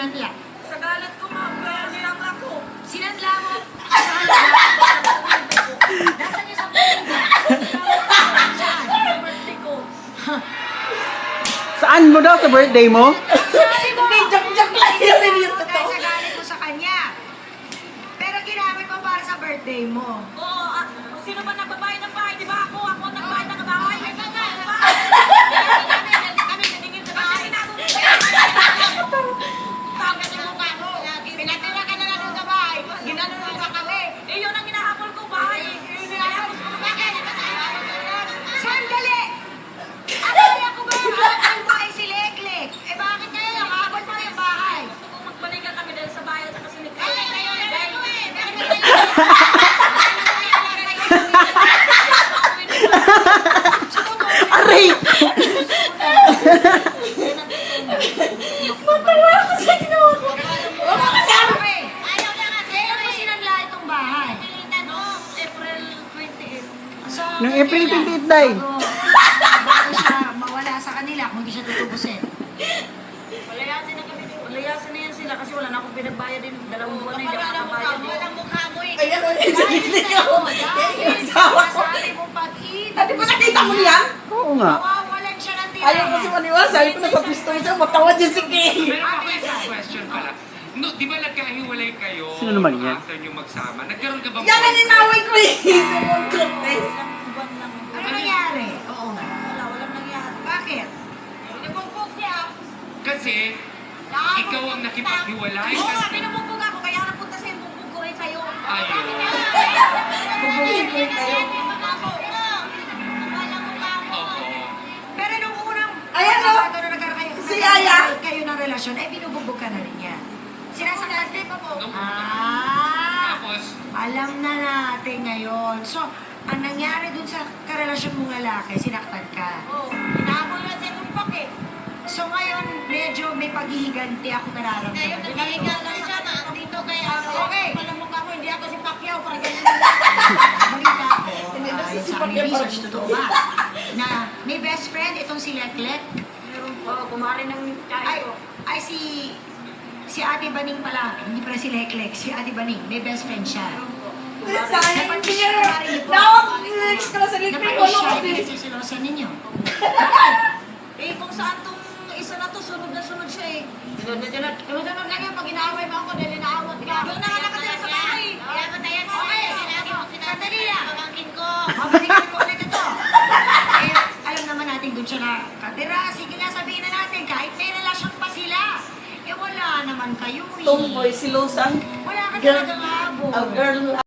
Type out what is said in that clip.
sinanla? Sa galit ko, ma'am. Kaya sinanla ko. Sinanla mo? Nasaan niya sa birthday mo? Saan? Sa birthday ko. Saan mo daw sa birthday mo? Sabi mo! Hindi, joke lang yun. Hindi yung Dahil totoo. sa galit mo sa kanya. Pero ginamit mo para sa birthday mo. Oo, sino ba nagbabayad ng bahay? Di ba ako? Ako ang nagbayad ng bahay. Ay, nga. Kami naningin sa bahay. Bakit yung mukha mo? Pinatira ka na lang doon sa bahay. Ginanong ka kami. Eh, yun ang hinahabol ko bahay. Hinahapos ko bahay. Sandali! Akala ko ba ang mo ay si Leklek? Eh bakit ngayon ang habol mo yung bahay? Gusto ko magbalikan kami dahil sa bahay at sa kasinig. Aray! Matawa ako sa ginawa ko. Wala ka sabi! Ayaw na nga. Kaya mo sinanla itong bahay. April 28. So, Nung April 28 day. Bago siya mawala sa kanila kung hindi siya tutubusin. Palayasin na kami. Palayasin na yan sila kasi wala na akong pinagbayad din. 2 buwan na hindi ako nakabayad din. Ayan, ulit sa gilid ko. Dahil sa Asawa ko. sabi mong pag-ibig. Ate, ba nakita mo niyan? Oo nga. Mawawalan siya ng tira. Ayaw kasi maniwala. Sabi ko na sa pisto siya. Matawad yung si Kay. Meron ako isang question pala. No, di ba nagkahiwalay kayo Sino naman yan? after nyo magsama? Nagkaroon ka ba? Yan ang ninaway ko eh. Sumunod contest. Ano nangyari? Oo nga. Walang nangyari. Bakit? Nabugbog siya. Kasi ikaw ang nakipaghiwalay. Oo nga, binubugbog ako. Kaya napunta sa yung bugbog ko rin sa'yo. Ayun. Bubugin ko rin kayo. Oo. Pero nung unang Ayan, no? Si Yaya. kayo ng relasyon, ay binubugbog ka na rin niya. Sinasaktan din pa po. Nung- Ah, Tapos, alam na natin ngayon. So, ang nangyari dun sa karelasyon mong lalaki, sinaktan ka. Oo. Hinahabol na siya sumpak eh. So ngayon, medyo may paghihiganti ako nararamdaman. Ngayon, naghihiga lang siya na dito kaya Okay. Alam mo ka ako, hindi ako si Pacquiao. Parang ganyan. Balita ko, Hindi ayon sa nagsisipag aking yan, research, parang totoo ba? Na may best friend itong si Leklek. Meron po, kumari ng Ay, tayo ko. ay si Ate Baning pala. Hindi pala si Leklek, si Ate Baning. May best friend siya. Sayang hindi niya. Nakak-next ko na sa lipi ko. Napag-siya, Ano ko pinagsiselosan ninyo. Eh, kung saan tong isa na to, sunod na sunod siya eh. Sunod lang yan, pag inaaway mo ako dahil inaawat ka. Doon na nga nakatira sa bahay. Kaya ba tayo? Okay, sandali lang. Pamangkin ko. Mabalikan ko ulit ito. Eh, alam naman natin doon siya nakatira. Sige na, sabihin na natin, kahit may relasyon pa sila. Eh, wala naman kayo eh. Tomboy, si Lusan. Wala ka Girl, talagang habol. a girl